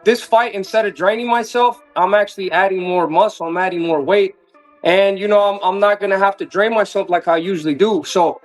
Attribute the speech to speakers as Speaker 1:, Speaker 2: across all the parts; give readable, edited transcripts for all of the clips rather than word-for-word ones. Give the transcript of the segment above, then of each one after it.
Speaker 1: this fight, instead of draining myself, I'm actually adding more muscle, I'm adding more weight. And, you know, I'm not going to have to drain myself like I usually do. So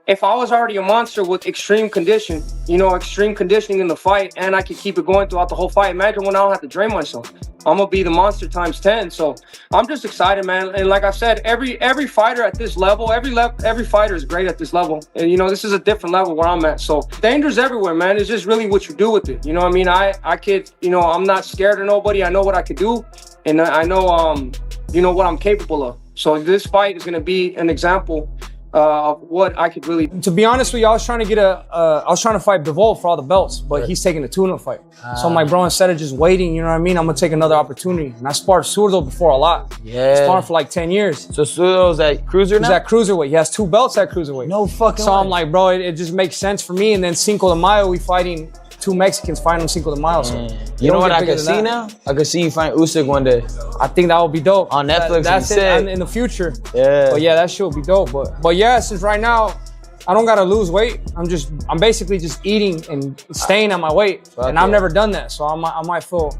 Speaker 1: if I was already a monster with extreme condition, you know, extreme conditioning in the fight, and I could keep it going throughout the whole fight, imagine when I don't have to drain myself. I'm going to be the monster times 10. So I'm just excited, man. And like I said, every fighter at this level, every fighter is great at this level. And, you know, this is a different level where I'm at. So danger's everywhere, man. It's just really what you do with it. You know what I mean? I could, you know, I'm not scared of nobody. I know what I could do. And I know, you know, what I'm capable of. So this fight is going to be an example of what I could really.
Speaker 2: To be honest with you, I was trying to fight Bivol for all the belts, but he's taking a tune-up fight. So I'm like, bro, instead of just waiting, you know what I mean? I'm gonna take another opportunity. And I sparred Zurdo before a lot.
Speaker 3: Yeah.
Speaker 2: Sparred for like 10 years.
Speaker 3: So Zurdo's at cruiser now?
Speaker 2: He's at cruiserweight. He has 2 belts at cruiserweight.
Speaker 3: No fucking
Speaker 2: So
Speaker 3: way.
Speaker 2: I'm like, bro, it just makes sense for me. And then Cinco de Mayo, we fighting 2 Mexicans fighting on Cinco de Mayo. So
Speaker 3: you know what I could see now? I could see you fight Usyk one day.
Speaker 2: I think that would be dope.
Speaker 3: On Netflix,
Speaker 2: that's it in the future.
Speaker 3: Yeah.
Speaker 2: But yeah, that shit would be dope. But yeah, since right now, I don't gotta lose weight. I'm basically just eating and staying at my weight. And I've never done that. So I might feel,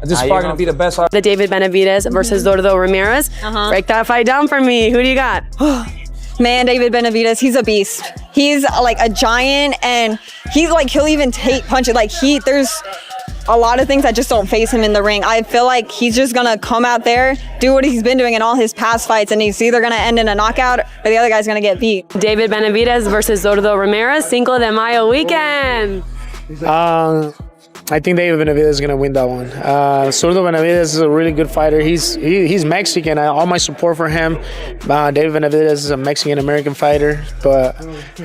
Speaker 2: this is probably gonna be the best.
Speaker 4: The David Benavidez versus Zurdo Ramirez. Break that fight down for me. Who do you got?
Speaker 5: Man, David Benavidez, he's a beast. He's like a giant, and he's like, he'll even take punches. Like there's a lot of things that just don't face him in the ring. I feel like he's just gonna come out there, do what he's been doing in all his past fights, and he's either gonna end in a knockout or the other guy's gonna get beat.
Speaker 4: David Benavidez versus Zurdo Ramirez, Cinco de Mayo weekend.
Speaker 6: I think David Benavidez is going to win that one. Zurdo Benavidez is a really good fighter. He's Mexican. All my support for him. David Benavidez is a Mexican-American fighter, but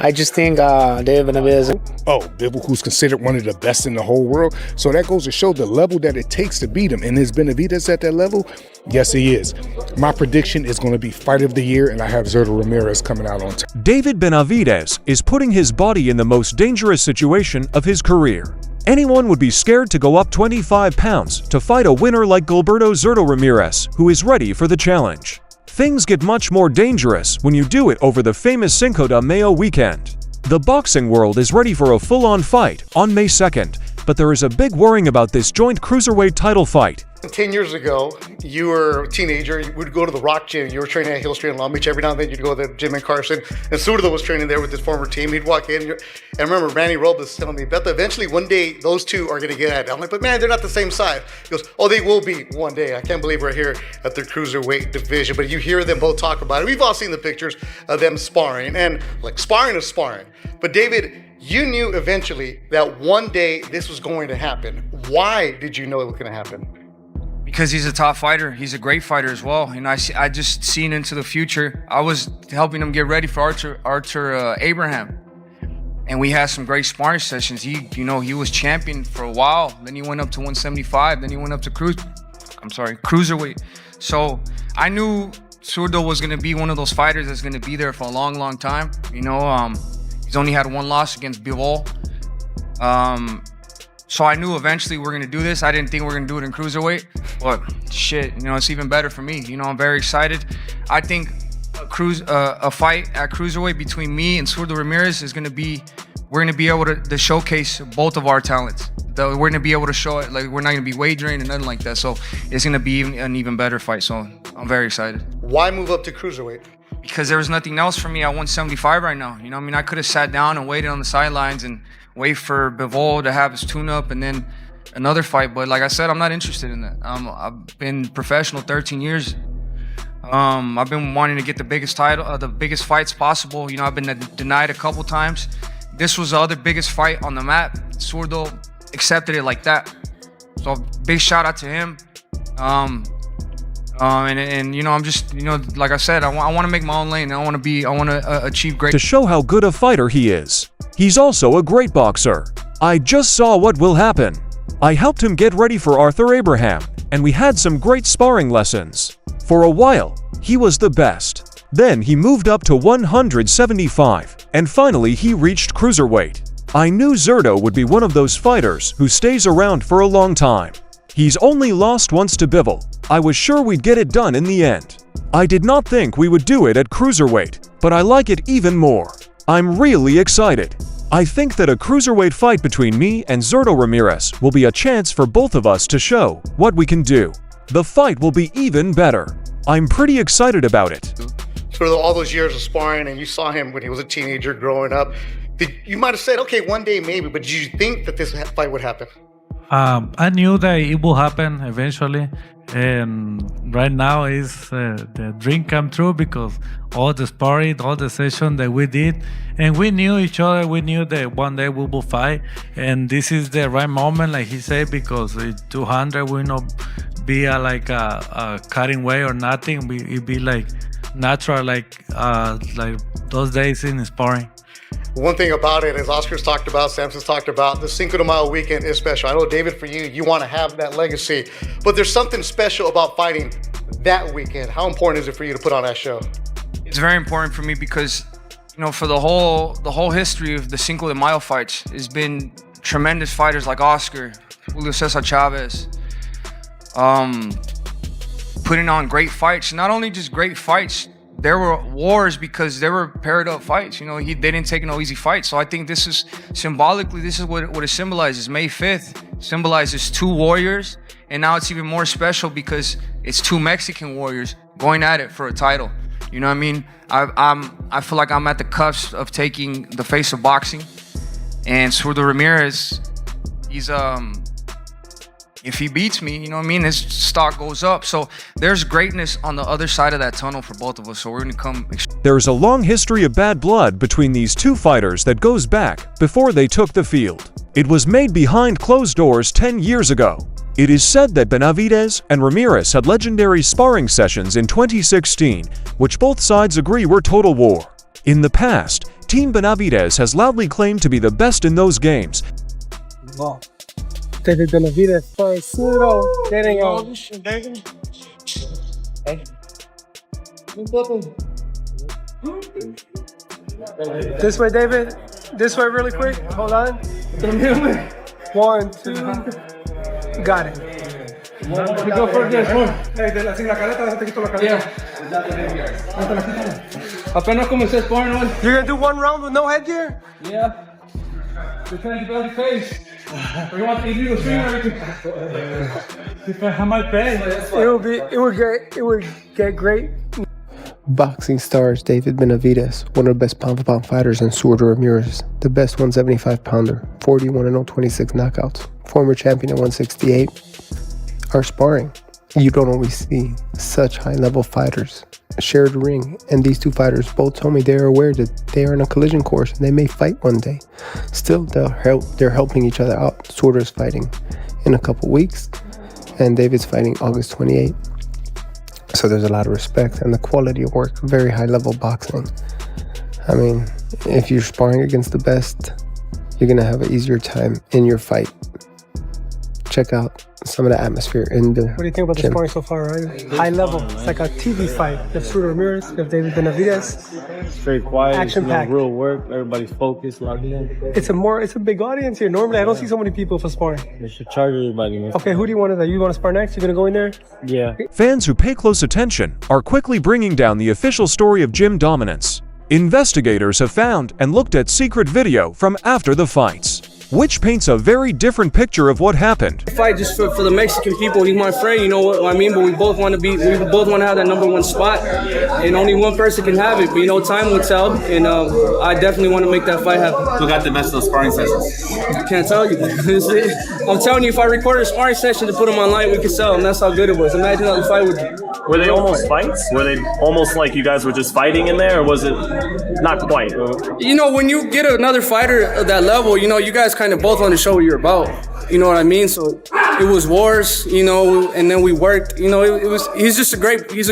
Speaker 6: I just think David Benavidez.
Speaker 7: Oh, Bivol, who's considered one of the best in the whole world. So that goes to show the level that it takes to beat him. And is Benavidez at that level? Yes, he is. My prediction is going to be Fight of the Year, and I have Zurdo Ramirez coming out on top.
Speaker 8: David Benavidez is putting his body in the most dangerous situation of his career. Anyone would be scared to go up 25 pounds to fight a winner like Gilberto Zurdo Ramirez, who is ready for the challenge. Things get much more dangerous when you do it over the famous Cinco de Mayo weekend. The boxing world is ready for a full-on fight on May 2nd, but there is a big worrying about this joint cruiserweight title fight.
Speaker 9: 10 years ago, you were a teenager, you would go to the Rock Gym, you were training at Hill Street in Long Beach. Every now and then you'd go to the gym in Carson, and Zurdo was training there with his former team. He'd walk in, and I remember Randy Robles telling me, Beto, eventually one day those two are gonna get at it. I'm like, but man, they're not the same size. He goes, oh, they will be one day. I can't believe we're here at the cruiserweight division, but you hear them both talk about it. We've all seen the pictures of them sparring, and like sparring is sparring. But David, you knew eventually that one day this was going to happen. Why did you know it was gonna happen?
Speaker 10: Because he's a top fighter. He's a great fighter as well. You know, I just seen into the future. I was helping him get ready for Arthur Abraham, and we had some great sparring sessions. He was champion for a while. Then he went up to 175. Then he went up to cruiserweight. So I knew Zurdo was gonna be one of those fighters that's gonna be there for a long, long time. You know, he's only had 1 loss against Bivol. So I knew eventually we're gonna do this. I didn't think we were gonna do it in cruiserweight, but shit, you know, it's even better for me. You know, I'm very excited. I think a fight at cruiserweight between me and Zurdo Ramirez is gonna be, we're gonna be able to showcase both of our talents. We're gonna be able to show it, like we're not gonna be wagering and nothing like that. So it's gonna be an even better fight. So I'm very excited.
Speaker 9: Why move up to cruiserweight?
Speaker 10: Because there was nothing else for me at 175 right now. You know, I mean, I could have sat down and waited on the sidelines and wait for Bivol to have his tune-up and then another fight. But like I said, I'm not interested in that. I've been professional 13 years. I've been wanting to get the biggest title, the biggest fights possible. You know, I've been denied a couple times. This was the other biggest fight on the map. Zurdo accepted it like that. So big shout out to him. And you know, I'm just, you know, like I said, I want to make my own lane. I want to achieve great.
Speaker 8: To show how good a fighter he is, he's also a great boxer. I just saw what will happen. I helped him get ready for Arthur Abraham, and we had some great sparring lessons. For a while, he was the best. Then he moved up to 175, and finally he reached cruiserweight. I knew Zurdo would be one of those fighters who stays around for a long time. He's only lost once to Bivol. I was sure we'd get it done in the end. I did not think we would do it at cruiserweight, but I like it even more. I'm really excited. I think that a cruiserweight fight between me and Zurdo Ramirez will be a chance for both of us to show what we can do. The fight will be even better. I'm pretty excited about it.
Speaker 9: For all those years of sparring, and you saw him when he was a teenager growing up, you might have said, okay, one day maybe, but did you think that this fight would happen?
Speaker 11: I knew that it will happen eventually, and right now is the dream come true because all the sparring, all the session that we did, and we knew each other. We knew that one day we will fight, and this is the right moment, like he said, because 200 will not be a cutting weight or nothing. It be like natural, like those days in sparring.
Speaker 9: One thing about it, as Oscar's talked about, Samson's talked about, the Cinco de Mayo weekend is special. I know, David, for you, you want to have that legacy, but there's something special about fighting that weekend. How important is it for you to put on that show?
Speaker 10: It's very important for me because, you know, for the whole history of the Cinco de Mayo fights, has been tremendous fighters like Oscar, Julio Cesar Chavez, putting on great fights. Not only just great fights, there were wars because there were paired up fights. You know, they didn't take no easy fights. So I think this is symbolically, this is what it symbolizes. May 5th symbolizes two warriors, and now it's even more special because it's two Mexican warriors going at it for a title. You know what I mean? I feel like I'm at the cusp of taking the face of boxing, and Zurdo Ramirez, he's if he beats me, you know what I mean, his stock goes up. So there's greatness on the other side of that tunnel for both of us. So we're gonna come.
Speaker 8: There's a long history of bad blood between these two fighters that goes back before they took the field. It was made behind closed doors 10 years ago. It is said that Benavidez and Ramirez had legendary sparring sessions in 2016, which both sides agree were total war. In the past, Team Benavidez has loudly claimed to be the best in those games.
Speaker 12: Wow. David Benavidez for Zurdo getting on. This way, David. This way, really quick. Hold on. 1, 2. Got it. We go for this one. Hey, sin la caleta, déjate quito la caleta. Apenas comencé sparring. You're gonna do one round with no headgear? Yeah. We're trying to build the face. We want the illegal stream or everything. How much pay? It would get great.
Speaker 13: Boxing stars David Benavidez, one of the best pound-for-pound fighters, and Zurdo Ramirez, the best 175-pounder, 41-0, 26 knockouts, former champion at 168, are sparring. You don't always see such high-level fighters share the ring, and these two fighters both told me they are aware that they are in a collision course and they may fight one day. Still, they're helping each other out. Zurdo's fighting in a couple weeks, and David's fighting August 28th. So there's a lot of respect and the quality of work, very high-level boxing. I mean, if you're sparring against the best, you're gonna have an easier time in your fight. Check out some of the atmosphere in the
Speaker 12: What do you think about the sparring so far, right? High level. It's like a TV fight. You have Zurdo Ramirez, you have David Benavidez.
Speaker 14: It's very quiet,
Speaker 12: Action-packed.
Speaker 14: real work, everybody's focused, locked in.
Speaker 12: It's a big audience here. Normally, I don't see so many people for sparring.
Speaker 14: They should charge everybody, man.
Speaker 12: Okay, who do you want to? You want to spar next? You're gonna go in there?
Speaker 14: Yeah.
Speaker 8: Fans who pay close attention are quickly bringing down the official story of gym dominance. Investigators have found and looked at secret video from after the fights, which paints a very different picture of what happened.
Speaker 15: Fight just for the Mexican people. He's my friend, you know what I mean? But we both want to have that #1 spot, and only one person can have it. But you know, time will tell, and I definitely want to make that fight happen.
Speaker 16: Who got the best of those sparring sessions?
Speaker 15: Can't tell you. I'm telling you, if I recorded a sparring session to put them online, we could sell them. That's how good it was. Imagine how we fight with you.
Speaker 17: Were they almost fights? Were they almost like you guys were just fighting in there, or was it not quite?
Speaker 15: You know, when you get another fighter at that level, you know, you guys kind of both want to show what you're about. You know what I mean? So it was wars, you know, and then we worked. You know, he's a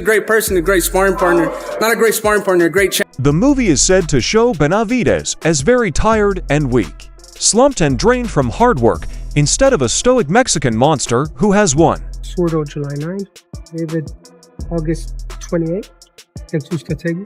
Speaker 15: great person, a great sparring partner. Not a great sparring partner, a great champ.
Speaker 8: The movie is said to show Benavidez as very tired and weak, slumped and drained from hard work, instead of a stoic Mexican monster who has won.
Speaker 12: Zurdo July 9th, David August 28th, Jesus Categi.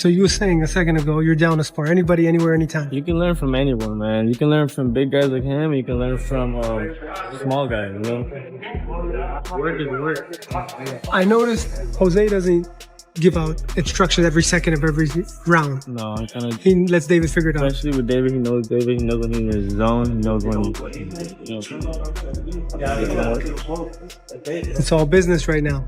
Speaker 12: So you were saying a second ago, you're down to spar anybody, anywhere, anytime.
Speaker 14: You can learn from anyone, man. You can learn from big guys like him. You can learn from small guys, you know? Work is work.
Speaker 12: I noticed Jose doesn't give out instructions every second of every round.
Speaker 14: No,
Speaker 12: he lets David figure it out.
Speaker 14: Especially with David, he knows David. He knows when he's in his zone. He knows when
Speaker 12: It's all business right now.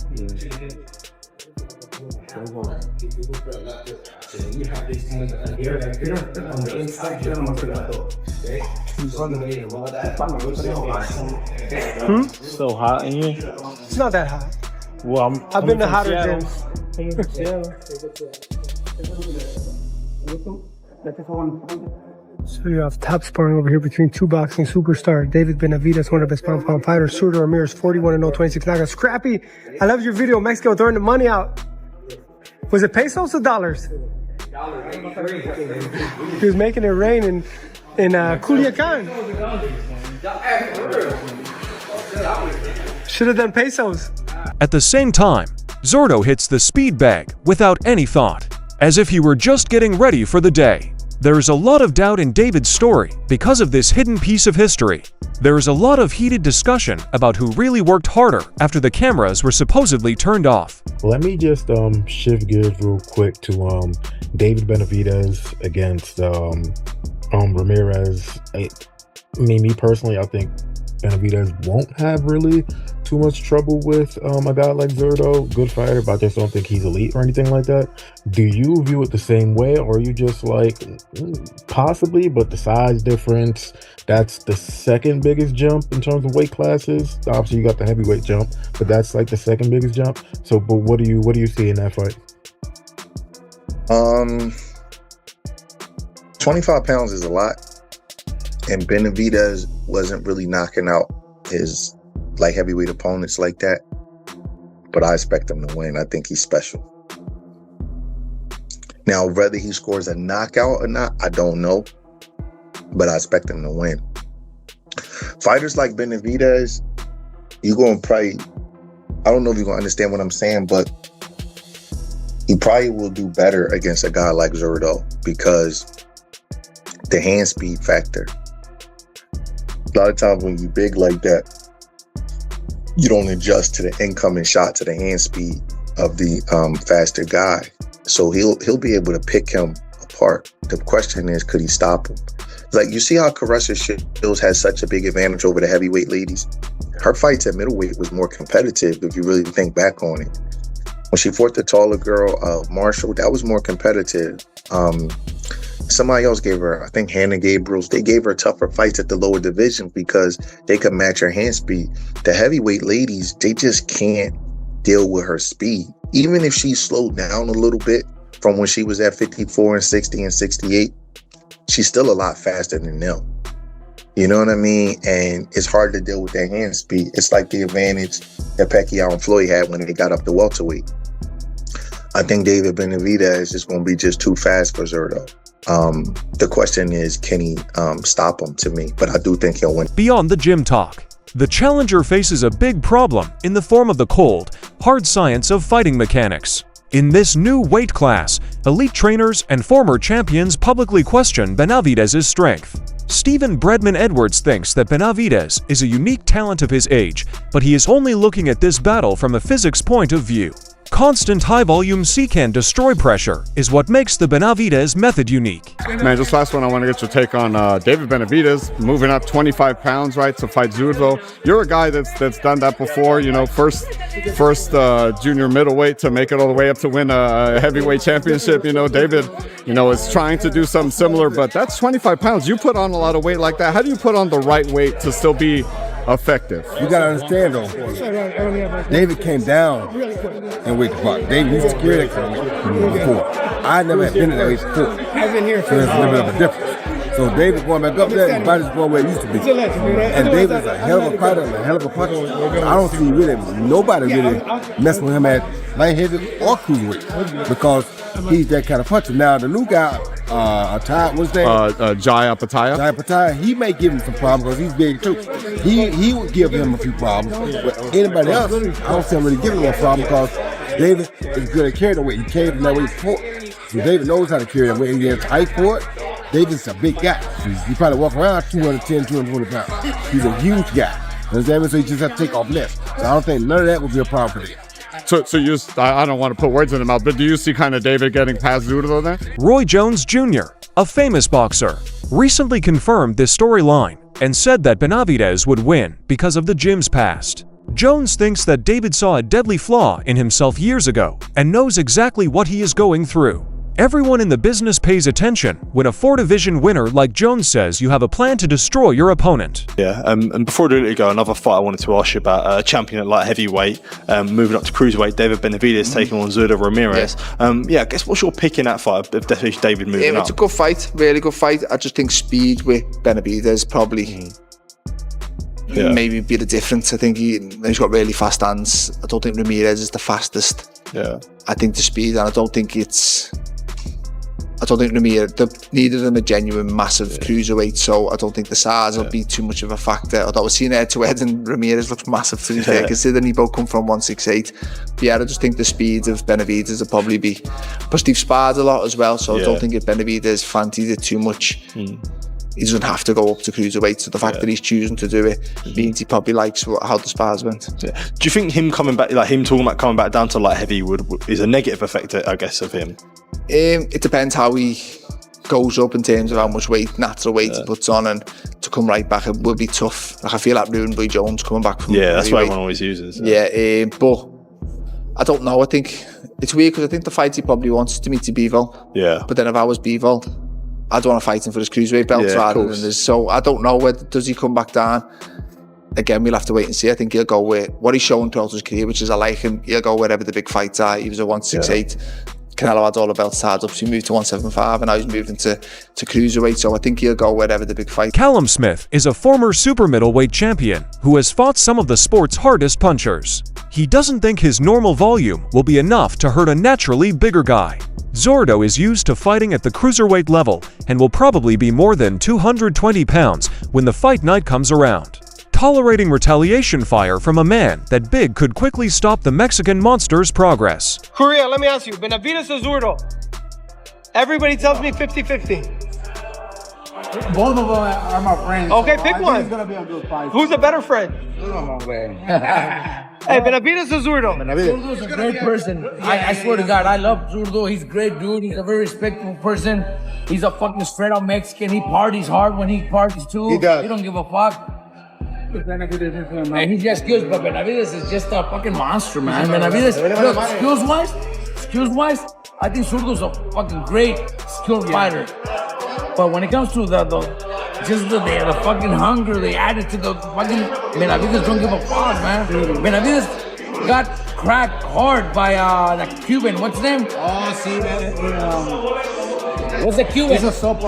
Speaker 14: So hot in here?
Speaker 12: It's not that hot.
Speaker 14: Well,
Speaker 12: I've been to hotter gyms. So you have top sparring over here between two boxing superstars. David Benavidez, one of the best pound-for-pound fighters. Zurdo Ramirez, 41-0, 26 knockouts. Scrappy, I loved your video. Mexico throwing the money out. Was it pesos or dollars? He was making it rain in Culiacan. Should have done pesos.
Speaker 8: At the same time, Zurdo hits the speed bag without any thought, as if he were just getting ready for the day. There is a lot of doubt in David's story because of this hidden piece of history. There is a lot of heated discussion about who really worked harder after the cameras were supposedly turned off.
Speaker 18: Let me just shift gears real quick to David Benavidez against Ramirez. I mean, me personally, I think Benavidez won't have really too much trouble with a guy like Zurdo. Good fighter, but I just don't think he's elite or anything like that. Do you view it the same way, or are you just like, possibly, but the size difference, that's the second biggest jump in terms of weight classes? Obviously, you got the heavyweight jump, but that's like the second biggest jump. So, but what do you see in that fight?
Speaker 19: 25 pounds is a lot. And Benavidez wasn't really knocking out his light heavyweight opponents like that. But I expect him to win. I think he's special. Now, whether he scores a knockout or not, I don't know. But I expect him to win. Fighters like Benavidez, you're going to probably, I don't know if you're going to understand what I'm saying, but he probably will do better against a guy like Zurdo because the hand speed factor. A lot of times when you big like that, you don't adjust to the incoming shot, to the hand speed of the faster guy. So he'll be able to pick him apart. The question is, could he stop him? Like, you see how Caressa Shields has such a big advantage over the heavyweight ladies? Her fights at middleweight was more competitive if you really think back on it. When she fought the taller girl, Marshall, that was more competitive. Somebody else gave her, I think Hannah Gabriels, they gave her tougher fights at the lower division because they could match her hand speed. The heavyweight ladies, they just can't deal with her speed. Even if she slowed down a little bit from when she was at 54 and 60 and 68, she's still a lot faster than them. You know what I mean? And it's hard to deal with their hand speed. It's like the advantage that Pacquiao and Floyd had when they got up to welterweight. I think David Benavidez is going to be just too fast for Zurdo. The question is, can he stop him, to me? But I do think he'll win.
Speaker 8: Beyond the gym talk, the challenger faces a big problem in the form of the cold, hard science of fighting mechanics. In this new weight class, elite trainers and former champions publicly question Benavidez's strength. Stephen Bredman Edwards thinks that Benavidez is a unique talent of his age, but he is only looking at this battle from a physics point of view. Constant high-volume secant destroy pressure is what makes the Benavidez method unique.
Speaker 20: Man, just last one, I want to get your take on David Benavidez moving up 25 pounds, right, to fight Zurdo. You're a guy that's done that before, you know, first junior middleweight to make it all the way up to win a heavyweight championship. You know, David, you know, is trying to do something similar, but that's 25 pounds. You put on a lot of weight like that. How do you put on the right weight to still be effective?
Speaker 21: You got to understand, though, David came down and weight department. David used to carry that kind of weight before. I never had been in that weight before.
Speaker 12: I've been here.
Speaker 21: So there's a little bit of a difference. So David going back up there, his body's going where it used to be. And David's a hell of a fighter and a hell of a puncher. I don't see nobody really messing with him at light heavy or cruiserweight because he's that kind of puncher. Now the new guy, what's his name?
Speaker 20: Jai Apataya.
Speaker 21: He may give him some problems because he's big too. He would give him a few problems. But anybody else, I don't see him really giving him a problem because David is good at carrying the weight. He carried him that way before. So David knows how to carry him. When he gets tight for it, David's a big guy. He probably walk around 210, 220 pounds. He's a huge guy. Understand me? So you just have to take off less. So I don't think none of that would be a problem for him.
Speaker 20: So you, I don't want to put words in his mouth, but do you see kind of David getting past Zurdo then?
Speaker 8: Roy Jones Jr., a famous boxer, recently confirmed this storyline and said that Benavidez would win because of the gym's past. Jones thinks that David saw a deadly flaw in himself years ago and knows exactly what he is going through. Everyone in the business pays attention when a 4-division winner like Jones says you have a plan to destroy your opponent.
Speaker 1: Yeah, and before I go, another fight I wanted to ask you about, a champion at light heavyweight, moving up to cruiserweight, David Benavidez taking on Zurdo Ramirez. Yeah, I guess what's your pick in that fight, definitely David moving up?
Speaker 22: It's a good fight, really good fight. I just think speed with Benavidez probably maybe be the difference. I think he's got really fast hands. I don't think Ramirez is the fastest.
Speaker 1: Yeah.
Speaker 22: I think the speed, and I don't think Ramirez, neither of them are genuine massive cruiserweight, so I don't think the size will be too much of a factor. Although we're seeing head to head and Ramirez looks massive to be fair, considering he both come from 168. But yeah, I just think the speed of Benavidez will probably be, plus they've sparred a lot as well, so I don't think if Benavidez fancied it too much, he doesn't have to go up to cruiserweight. So the fact that he's choosing to do it means he probably likes how the spars went.
Speaker 1: Do you think him coming back, like him talking about coming back down to light heavy, is a negative effect, I guess, of him?
Speaker 22: It depends how he goes up in terms of how much weight, natural weight he puts on, and to come right back, it will be tough. Like I feel like Ruben Boy Jones coming back from
Speaker 1: that's what everyone always uses.
Speaker 22: But I don't know. I think it's weird because I think the fight he probably wants to meet to Bivol.
Speaker 1: Yeah.
Speaker 22: But then if I was Bivol, I'd want to fight him for his cruiserweight belt rather than this. So I don't know whether does he come back down. Again, we'll have to wait and see. I think he'll go with what he's shown throughout his career, which is I like him. He'll go wherever the big fights are. He was a 168. Canelo had all the belts tied up, so he moved to 175, and now he's moving to cruiserweight. So I think he'll go wherever the big fight.
Speaker 8: Callum Smith is a former super middleweight champion who has fought some of the sport's hardest punchers. He doesn't think his normal volume will be enough to hurt a naturally bigger guy. Zurdo is used to fighting at the cruiserweight level and will probably be more than 220 pounds when the fight night comes around. Tolerating retaliation fire from a man that big could quickly stop the Mexican monster's progress.
Speaker 12: Korea, let me ask you, Benavidez or Zurdo? Everybody tells me 50-50.
Speaker 23: Both of them are my friends.
Speaker 12: Okay,
Speaker 23: so
Speaker 12: pick one.
Speaker 23: It's gonna be a good fight.
Speaker 12: Who's the better friend? Hey, Benavidez or Zurdo?
Speaker 23: Zurdo's a great person. I swear to God, I love Zurdo. He's a great dude. He's a very respectful person. He's a fucking straight up Mexican. He parties hard when he parties too. He does. He don't give a fuck. And he's just good, but Benavidez is just a fucking monster, man. Benavidez, look, skills-wise, I think Zurdo's a fucking great skilled fighter. But when it comes to the fucking hunger they added to the fucking Benavidez don't give a fuck, man. Benavidez got cracked hard by the Cuban. What's his name? Oh, see that. What's the Cuban?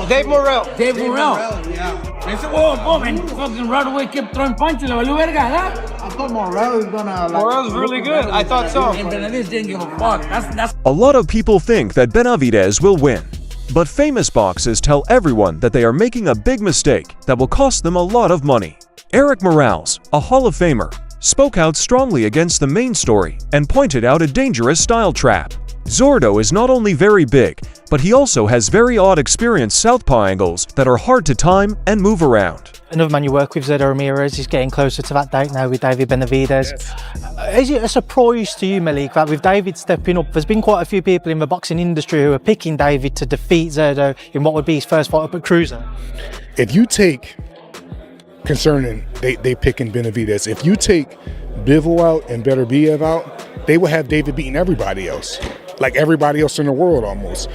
Speaker 12: Dave Morrell.
Speaker 23: Dave Morrell. Yeah. I said, whoa, man, fucking right away kept throwing punches. I thought Morrell was gonna.
Speaker 12: Morrell's really good. I thought so.
Speaker 23: And Benavidez didn't give a fuck. That's.
Speaker 8: A lot of people think that Benavidez will win. But famous boxers tell everyone that they are making a big mistake that will cost them a lot of money. Eric Morales, a Hall of Famer, spoke out strongly against the main story and pointed out a dangerous style trap. Zurdo is not only very big, but he also has very odd experienced southpaw angles that are hard to time and move around.
Speaker 24: Another man you work with, Zurdo Ramirez, is getting closer to that date now with David Benavidez. Is it a surprise to you, Malik, that with David stepping up, there's been quite a few people in the boxing industry who are picking David to defeat Zurdo in what would be his first fight up at cruiser?
Speaker 7: If you take, concerning they picking Benavidez, if you take Bivol out and Beterbiev out, they would have David beating everybody else. Like everybody else in the world almost.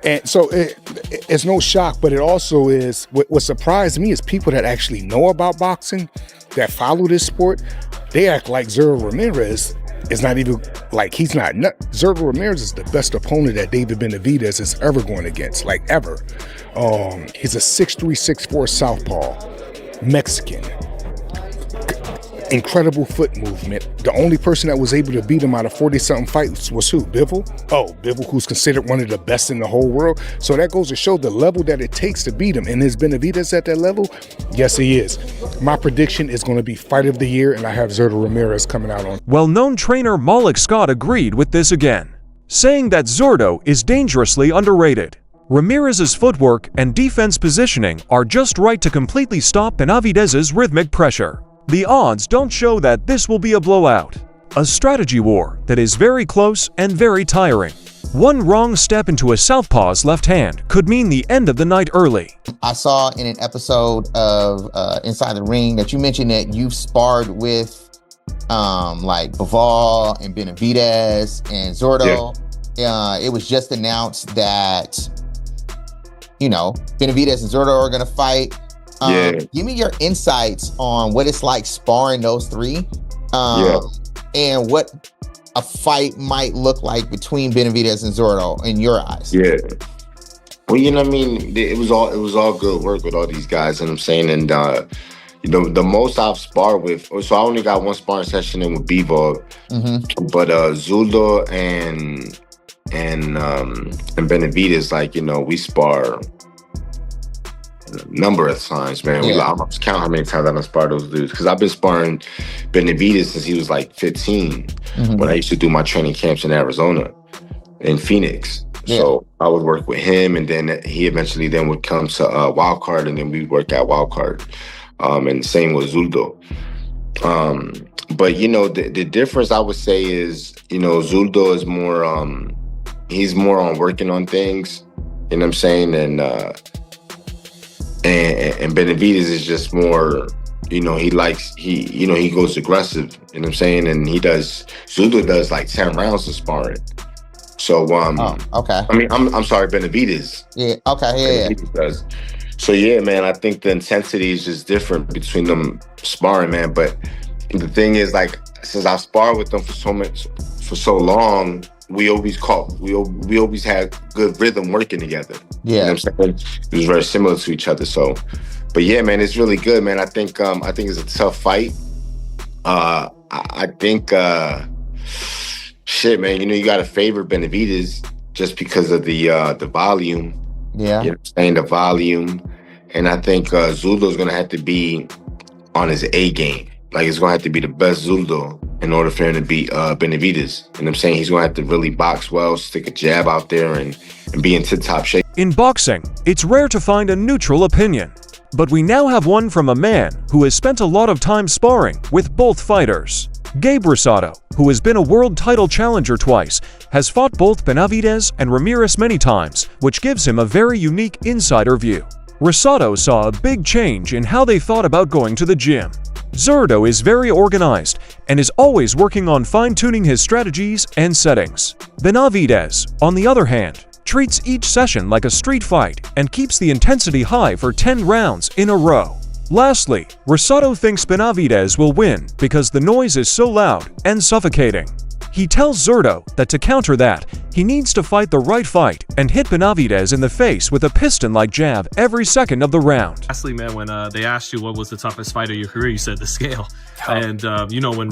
Speaker 7: And so it's no shock, but it also is, what surprised me is people that actually know about boxing, that follow this sport, they act like Zurdo Ramirez is not even, like he's not. Zurdo Ramirez is the best opponent that David Benavidez is ever going against, like ever. He's a 6'3", 6'4" southpaw, Mexican. Incredible foot movement. The only person that was able to beat him out of 40-something fights was who? Bivol? Oh, Bivol, who's considered one of the best in the whole world. So that goes to show the level that it takes to beat him. And is Benavidez at that level? Yes, he is. My prediction is going to be fight of the year, and I have Zurdo Ramirez coming out on.
Speaker 8: Well-known trainer Malik Scott agreed with this again, saying that Zurdo is dangerously underrated. Ramirez's footwork and defense positioning are just right to completely stop Benavidez's rhythmic pressure. The odds don't show that this will be a blowout. A strategy war that is very close and very tiring. One wrong step into a southpaw's left hand could mean the end of the night early.
Speaker 2: I saw in an episode of Inside the Ring that you mentioned that you've sparred with like Bivol and Benavidez and Zurdo. Yeah. It was just announced that, you know, Benavidez and Zurdo are going to fight. Give me your insights on what it's like sparring those three, and what a fight might look like between Benavidez and Zurdo in your eyes.
Speaker 3: Yeah. Well, you know what I mean? It was all good work with all these guys, you know what I'm saying? And you know, the most I've sparred with, so I only got one sparring session in with Bivol, but Zurdo and Benavidez, like, you know, we spar a number of times, man. I lost count how many times I've sparred those dudes, because I've been sparring Benavidez since he was like 15 when I used to do my training camps in Arizona, in Phoenix. So I would work with him, and then he eventually then would come to Wildcard, and then we'd work at Wildcard. And same with Zurdo. But, you know, the difference I would say is, you know, Zurdo is more, he's more on working on things, you know what I'm saying? And Benavidez is just more, you know, he goes aggressive, you know what I'm saying? And Zurdo does like 10 rounds of sparring. So,
Speaker 2: okay.
Speaker 3: I mean, I'm sorry, Benavidez.
Speaker 2: Yeah, okay,
Speaker 3: Benavidez does. So yeah, man, I think the intensity is just different between them sparring, man. But the thing is, like, since I've sparred with them for so long, we always had good rhythm working together.
Speaker 2: Yeah.
Speaker 3: You know what I'm saying? It was very similar to each other. So, but yeah, man, it's really good, man. I think it's a tough fight. I think shit, man, you know, you gotta favor Benavidez just because of the volume.
Speaker 2: Yeah.
Speaker 3: You know what I'm saying? The volume. And I think Zurdo's going to have to be on his A game. Like, it's going to have to be the best Zurdo in order for him to beat Benavidez. You know what I'm saying? He's going to have to really box well, stick a jab out there, and be in tip-top shape.
Speaker 8: In boxing, it's rare to find a neutral opinion. But we now have one from a man who has spent a lot of time sparring with both fighters. Gabe Rosado, who has been a world title challenger twice, has fought both Benavidez and Ramirez many times, which gives him a very unique insider view. Rosado saw a big change in how they thought about going to the gym. Zurdo is very organized and is always working on fine-tuning his strategies and settings. Benavidez, on the other hand, treats each session like a street fight and keeps the intensity high for 10 rounds in a row. Lastly, Rosado thinks Benavidez will win because the noise is so loud and suffocating. He tells Zurdo that to counter that, he needs to fight the right fight and hit Benavidez in the face with a piston-like jab every second of the round.
Speaker 4: Lastly, man, when they asked you what was the toughest fight of your career, you said the scale. And, you know, when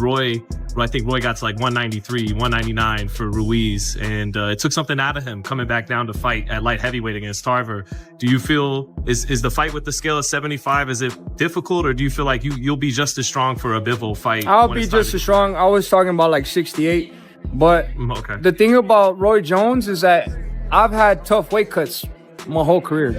Speaker 4: I think Roy got to like 193, 199 for Ruiz, and it took something out of him coming back down to fight at light heavyweight against Tarver. Do you feel, is the fight with the scale of 75, is it difficult, or do you feel like you'll be just as strong for a Bivol fight?
Speaker 5: I'll be just as strong. I was talking about like 68. But the thing about Roy Jones is that I've had tough weight cuts my whole career.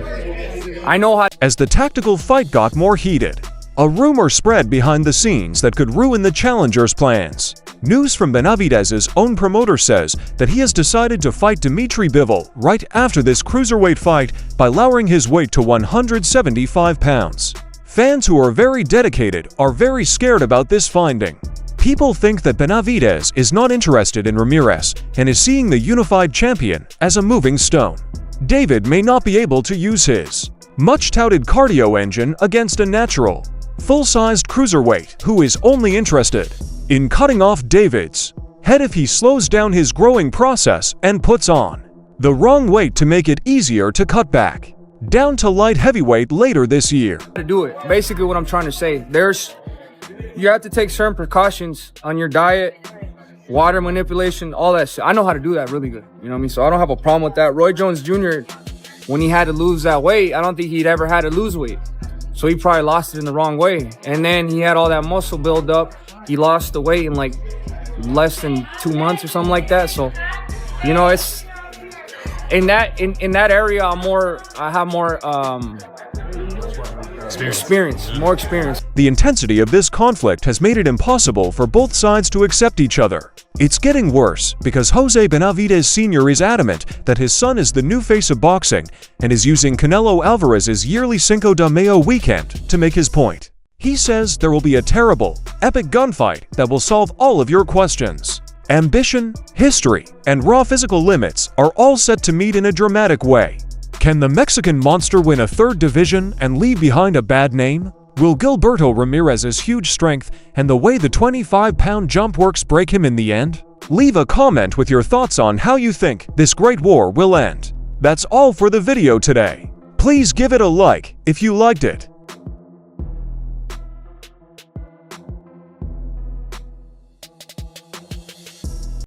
Speaker 5: I know how.
Speaker 8: As the tactical fight got more heated, a rumor spread behind the scenes that could ruin the challenger's plans. News from Benavidez's own promoter says that he has decided to fight Dimitri Bivol right after this cruiserweight fight by lowering his weight to 175 pounds. Fans who are very dedicated are very scared about this finding. People think that Benavidez is not interested in Ramirez and is seeing the unified champion as a moving stone. David may not be able to use his much-touted cardio engine against a natural, full-sized cruiserweight who is only interested in cutting off David's head if he slows down his growing process and puts on the wrong weight to make it easier to cut back down to light heavyweight later this year.
Speaker 5: To do it. Basically what I'm trying to say, you have to take certain precautions on your diet, water manipulation, all that shit. I know how to do that really good. You know what I mean? So I don't have a problem with that. Roy Jones Jr., when he had to lose that weight, I don't think he'd ever had to lose weight. So he probably lost it in the wrong way. And then he had all that muscle build up. He lost the weight in like less than 2 months or something like that. So You know, it's in that area. I have more experience.
Speaker 8: The intensity of this conflict has made it impossible for both sides to accept each other. It's getting worse because Jose Benavidez Sr. is adamant that his son is the new face of boxing and is using Canelo Alvarez's yearly Cinco de Mayo weekend to make his point. He says there will be a terrible, epic gunfight that will solve all of your questions. Ambition, history, and raw physical limits are all set to meet in a dramatic way. Can the Mexican monster win a third division and leave behind a bad name? Will Gilberto Ramirez's huge strength and the way the 25-pound jump works break him in the end? Leave a comment with your thoughts on how you think this great war will end. That's all for the video today. Please give it a like if you liked it.